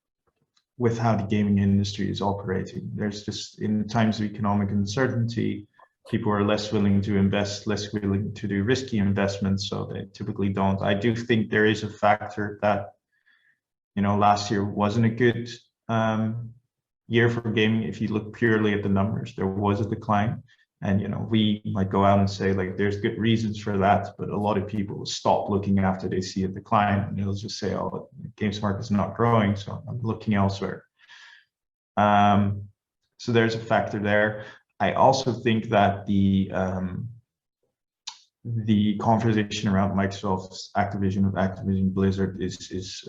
how the gaming industry is operating. There's just, in times of economic uncertainty, people are less willing to invest, less willing to do risky investments, so they typically don't. I do think there is a factor that, you know, last year wasn't a good year for gaming. If you look purely at the numbers, there was a decline. And, you know, we might go out and say, like, there's good reasons for that, but a lot of people will stop looking after they see a decline, and they'll just say, oh, the games market's not growing, so I'm looking elsewhere. So there's a factor there. I also think that the conversation around Microsoft's Activision Blizzard is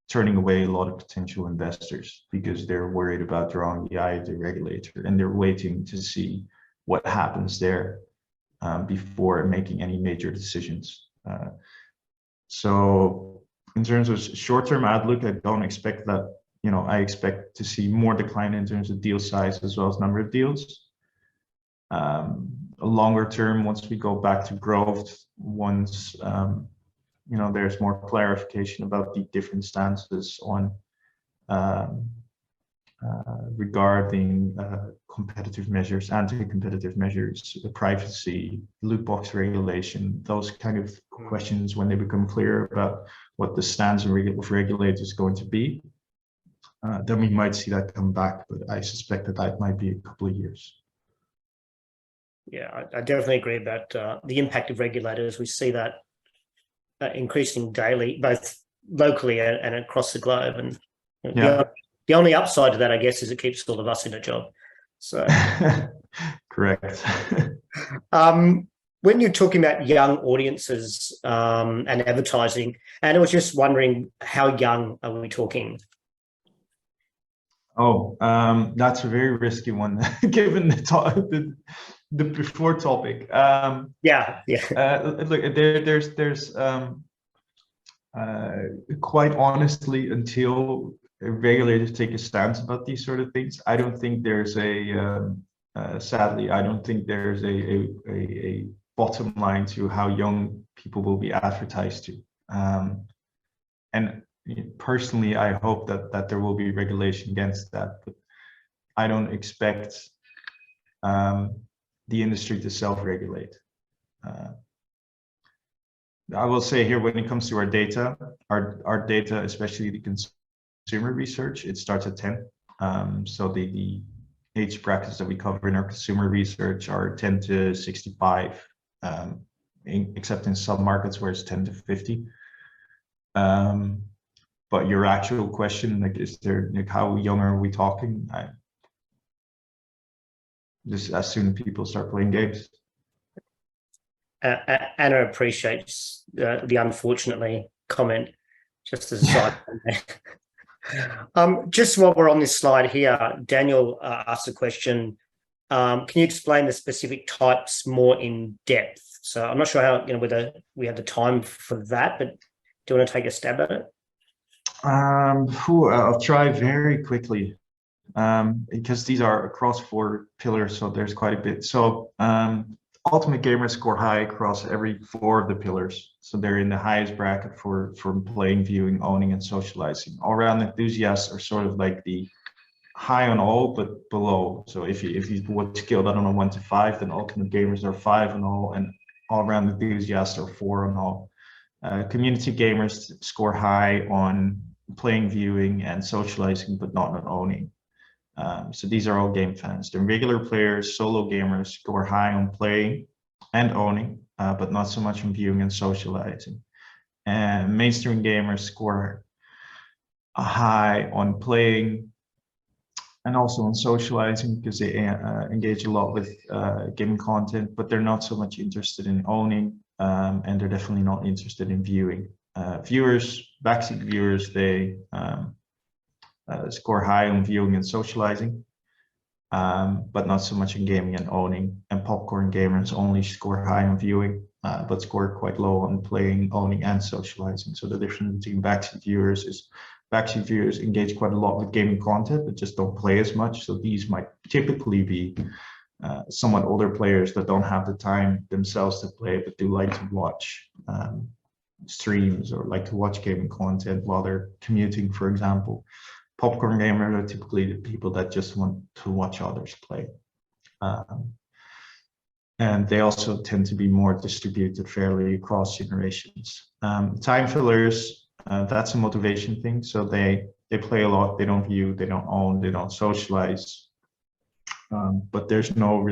turning away a lot of potential investors because they're worried about drawing the eye of the regulator, and they're waiting to see what happens there before making any major decisions. So in terms of short-term outlook, I don't expect that, you know, I expect to see more decline in terms of deal size as well as number of deals. Longer term, once we go back to growth, once you know, there's more clarification about the different stances on regarding competitive measures, anti-competitive measures, privacy, loot box regulation, those kind of questions, when they become clear about what the stance of regulators is going to be, then we might see that come back, but I suspect that might be a couple of years. Yeah, I definitely agree about the impact of regulators. We see that increasing daily, both locally and across the globe. And yeah, the only upside to that, I guess, is it keeps all of us in a job. So correct. When you're talking about young audiences and advertising, and I was just wondering, how young are we talking? Oh, that's a very risky one, given the before topic. Yeah. Look, there's quite honestly, until regulators take a stance about these sort of things, I don't think there's sadly, I don't think there's a bottom line to how young people will be advertised to. And personally, I hope that there will be regulation against that, but I don't expect the industry to self-regulate. I will say here, when it comes to our data, our data, especially the consumer research, it starts at 10. So the age brackets that we cover in our consumer research are 10 to 65, except in some markets where it's 10 to 50. But your actual question, like, is there, like, how young are we talking? Just as soon as people start playing games. Anna appreciates the unfortunately comment, just as a side. Just while we're on this slide here, Daniel asked a question. Can you explain the specific types more in depth? So I'm not sure how, whether we have the time for that, but do you want to take a stab at it? I'll try very quickly, because these are across 4 pillars, so there's quite a bit. So ultimate gamers score high across every 4 of the pillars. So they're in the highest bracket for playing, viewing, owning, and socializing. All-round enthusiasts are sort of like the high on all, but below. So if you would scale that on a 1 to 5, then ultimate gamers are 5 on all, and all-round enthusiasts are 4 on all. Community gamers score high on playing, viewing, and socializing, but not on owning. So these are all game fans. The regular players, solo gamers, score high on playing and owning, but not so much on viewing and socializing. And mainstream gamers score high on playing and also on socializing, because they engage a lot with gaming content, but they're not so much interested in owning, and they're definitely not interested in viewing. Viewers, backseat viewers, they score high on viewing and socializing, but not so much in gaming and owning. And popcorn gamers only score high on viewing, but score quite low on playing, owning, and socializing. So the difference between backseat viewers is backseat viewers engage quite a lot with gaming content, but just don't play as much. So these might typically be somewhat older players that don't have the time themselves to play, but do like to watch streams or like to watch gaming content while they're commuting, for example. Popcorn gamers are typically the people that just want to watch others play. And they also tend to be more distributed fairly across generations. Time fillers, that's a motivation thing. So they play a lot, they don't view, they don't own, they don't socialize. But there's not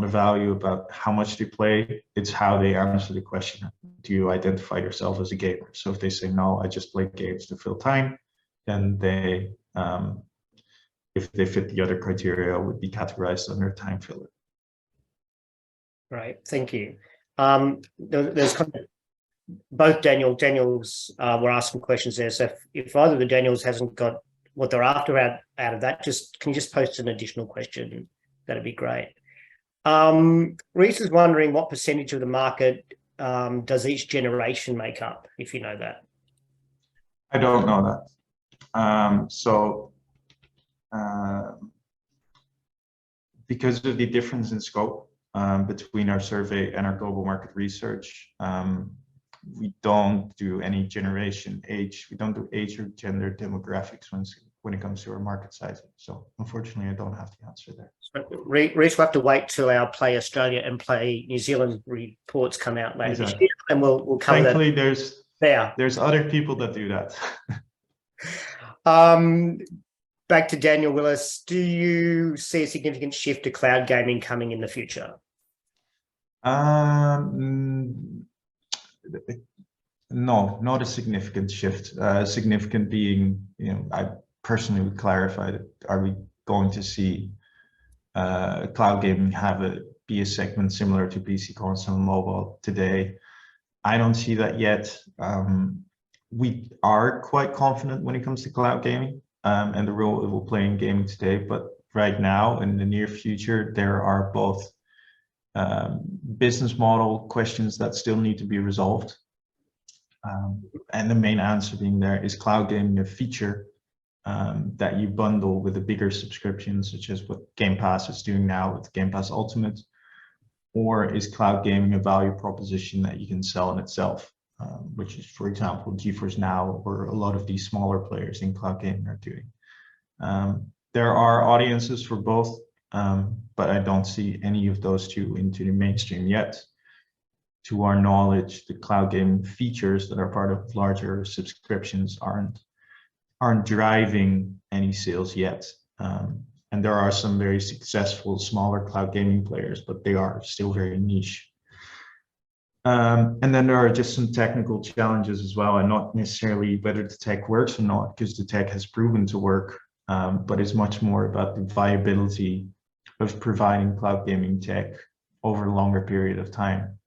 a value about how much they play. It's how they answer the question. Do you identify yourself as a gamer? So if they say, no, I just play games to fill time, then they, if they fit the other criteria, would be categorized under time filler. Right, thank you. There's kind of both Daniels were asking questions there. So if either of the Daniels hasn't got what they're after out of that, can you just post an additional question? That'd be great. Reese is wondering what percentage of the market does each generation make up, if you know that? I don't know that. Because of the difference in scope between our survey and our global market research, we don't do any generation age. We don't do age or gender demographics when it comes to our market sizing. So unfortunately, I don't have the answer there. So, Reece, we'll have to wait till our Play Australia and Play New Zealand reports come out later this year, and we'll cover Thankfully, that. There's other people that do that. Back to Daniel Willis. Do you see a significant shift to cloud gaming coming in the future? No, not a significant shift. Significant being, I personally would clarify that, are we going to see cloud gaming be a segment similar to PC, console, and mobile today? I don't see that yet. we are quite confident when it comes to cloud gaming and the role it will play in gaming today. But right now, in the near future, there are both business model questions that still need to be resolved. And the main answer being there is cloud gaming a feature that you bundle with a bigger subscription, such as what Game Pass is doing now with Game Pass Ultimate, or is cloud gaming a value proposition that you can sell in itself, which is, for example, GeForce Now or a lot of these smaller players in cloud gaming are doing. There are audiences for both, but I don't see any of those two into the mainstream yet. To our knowledge, the cloud gaming features that are part of larger subscriptions aren't driving any sales yet. And there are some very successful smaller cloud gaming players, but they are still very niche. And then there are just some technical challenges as well, and not necessarily whether the tech works or not, because the tech has proven to work, but it's much more about the viability of providing cloud gaming tech over a longer period of time.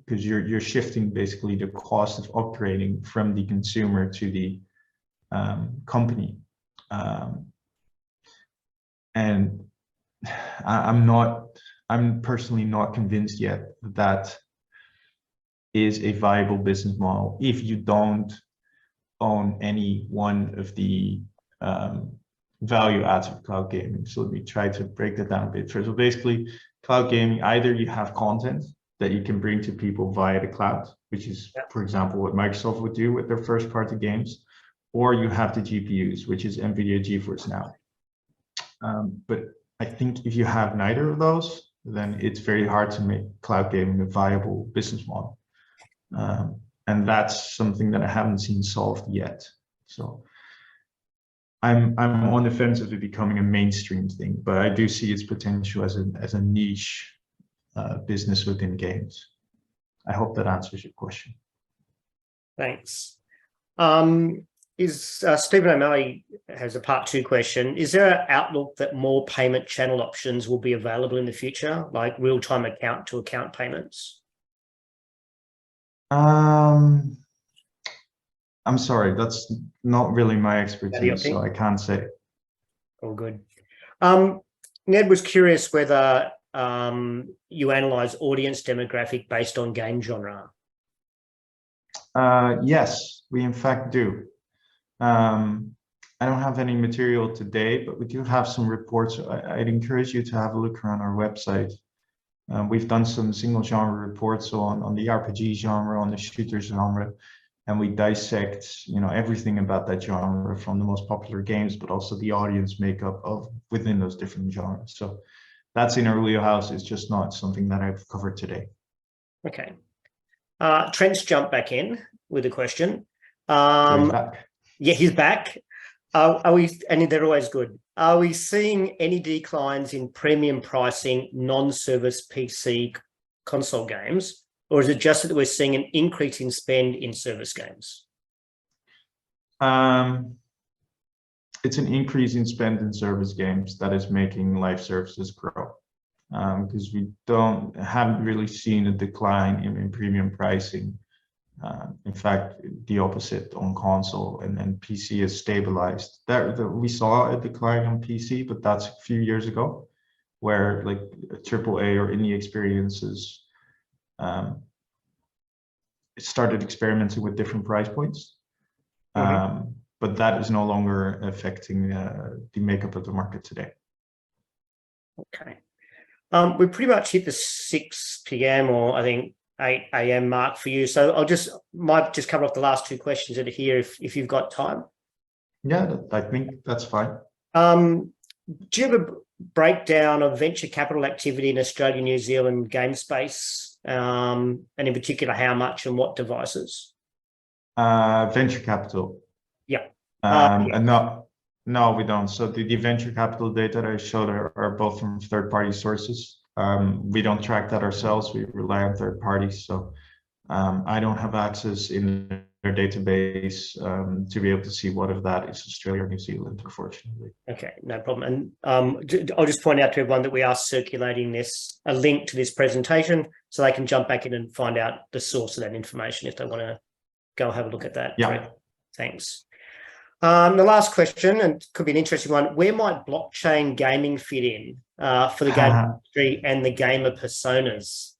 Because you're shifting basically the cost of upgrading from the consumer to the company. And I'm personally not convinced yet that is a viable business model if you don't own any one of the value adds of cloud gaming. So let me try to break that down a bit first. So basically, cloud gaming, either you have content that you can bring to people via the cloud, which is, for example, what Microsoft would do with their first-party games, or you have the GPUs, which is NVIDIA GeForce Now. But I think if you have neither of those, then it's very hard to make cloud gaming a viable business model. And that's something that I haven't seen solved yet. So I'm on the fence of it becoming a mainstream thing, but I do see its potential as a niche business within games. I hope that answers your question. Thanks. Stephen O'Malley has a part 2 question. Is there an outlook that more payment channel options will be available in the future, like real-time account-to-account payments? I'm sorry, that's not really my expertise, so I can't say. All good. Ned was curious whether you analyze audience demographic based on game genre. Yes, we in fact do. I don't have any material today, but we do have some reports. I'd encourage you to have a look around our website. We've done some single genre reports on the RPG genre, on the shooter genre, and we dissect, everything about that genre, from the most popular games, but also the audience makeup of within those different genres. So that's in our wheelhouse. It's just not something that I've covered today. Okay. Trent's jumped back in with a question. So he's back. Yeah, he's back. And they're always good. Are we seeing any declines in premium pricing non-service PC console games, or is it just that we're seeing an increase in spend in service games? It's an increase in spend in service games that is making live services grow. Because we haven't really seen a decline in premium pricing. In fact, the opposite on console, and PC is stabilized. We saw a decline on PC, but that's a few years ago, where like AAA or indie experiences started experimenting with different price points. But that is no longer affecting the makeup of the market today. Okay. We pretty much hit the 6 p.m. or I think 8 a.m. mark for you. So might just cover off the last 2 questions that are here if you've got time. Yeah, I think that's fine. Do you have a breakdown of venture capital activity in Australia, New Zealand game space, and in particular, how much and what devices? Venture capital. Yeah. And no, we don't. So the venture capital data that I showed are both from third-party sources. We don't track that ourselves. We rely on third parties. So I don't have access in their database to be able to see what of that is Australia or New Zealand, unfortunately. Okay, no problem. And I'll just point out to everyone that we are circulating a link to this presentation so they can jump back in and find out the source of that information if they want to go have a look at that. Yeah. Great. Thanks. The last question, and could be an interesting one, where might blockchain gaming fit in for the game industry and the gamer personas?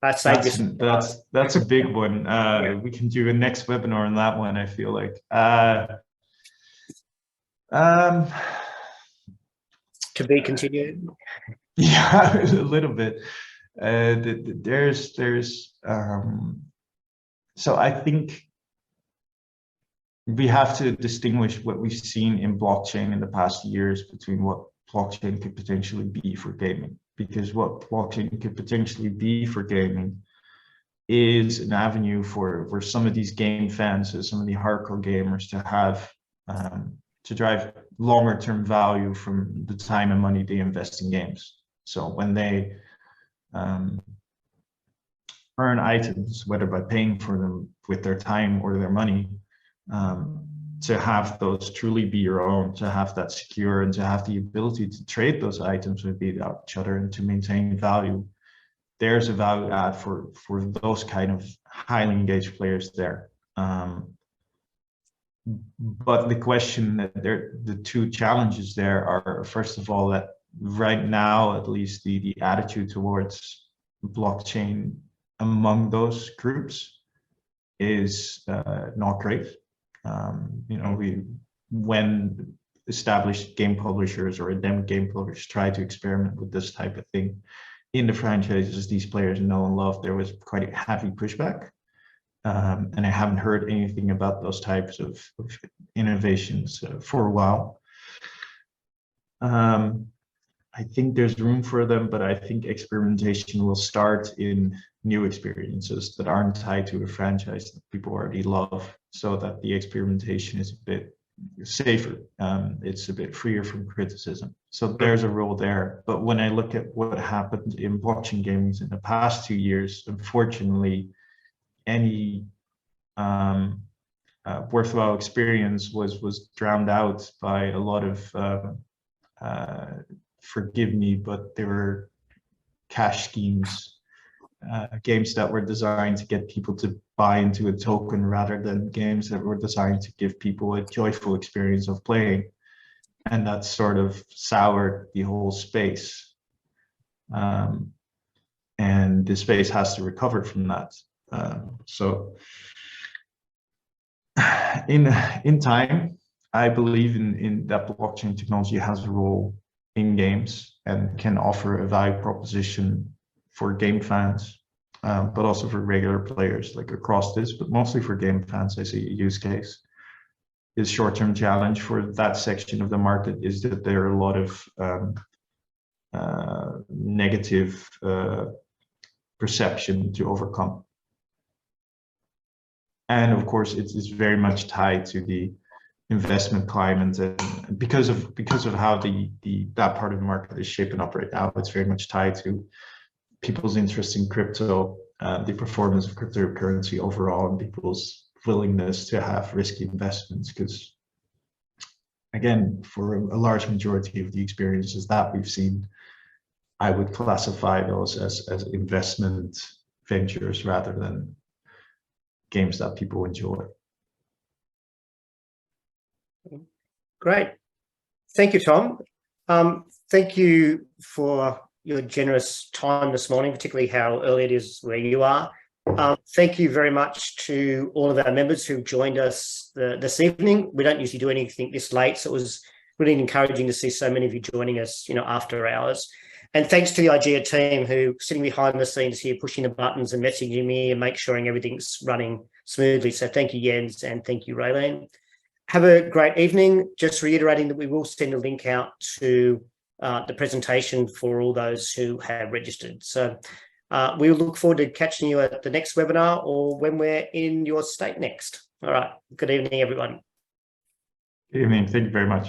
That's a big one. We can do a next webinar on that one, I feel like. To be continued. Yeah, a little bit. So I think we have to distinguish what we've seen in blockchain in the past years between what blockchain could potentially be for gaming. Because what blockchain could potentially be for gaming is an avenue for some of these game fans, so some of the hardcore gamers, to have to drive longer term value from the time and money they invest in games. So when they earn items, whether by paying for them with their time or their money, to have those truly be your own, to have that secure, and to have the ability to trade those items with each other and to maintain value, there's a value add for those kind of highly engaged players there. But the question that the two challenges there are, first of all, that right now, at least the attitude towards blockchain among those groups is not great. When established game publishers or endemic game publishers try to experiment with this type of thing in the franchises these players know and love, there was quite a heavy pushback. And I haven't heard anything about those types of innovations for a while. I think there's room for them, but I think experimentation will start in new experiences that aren't tied to a franchise that people already love, so that the experimentation is a bit safer. It's a bit freer from criticism. So there's a role there. But when I look at what happened in blockchain games in the past 2 years, unfortunately, any worthwhile experience was drowned out by a lot of forgive me, but there were cash schemes, games that were designed to get people to buy into a token rather than games that were designed to give people a joyful experience of playing. And that sort of soured the whole space. And the space has to recover from that. So in time, I believe in that blockchain technology has a role in games and can offer a value proposition for game fans, but also for regular players, like across this, but mostly for game fans. I see a use case. His short-term challenge for that section of the market is that there are a lot of negative perception to overcome. And of course, it's very much tied to the investment climate, and because of how that part of the market is shaping up right now, it's very much tied to people's interest in crypto, the performance of cryptocurrency overall, and people's willingness to have risky investments. Because again, for a large majority of the experiences that we've seen, I would classify those as investment ventures rather than games that people enjoy. Great. Thank you, Tom. Thank you for your generous time this morning, particularly how early it is where you are. Thank you very much to all of our members who joined us this evening. We don't usually do anything this late, so it was really encouraging to see so many of you joining us, after hours. And thanks to the IGEA team who are sitting behind the scenes here, pushing the buttons and messaging me and make sure everything's running smoothly. So thank you, Jens, and thank you, Raylene. Have a great evening. Just reiterating that we will send a link out to the presentation for all those who have registered. So we will look forward to catching you at the next webinar or when we're in your state next. All right. Good evening, everyone. Good evening. Thank you very much.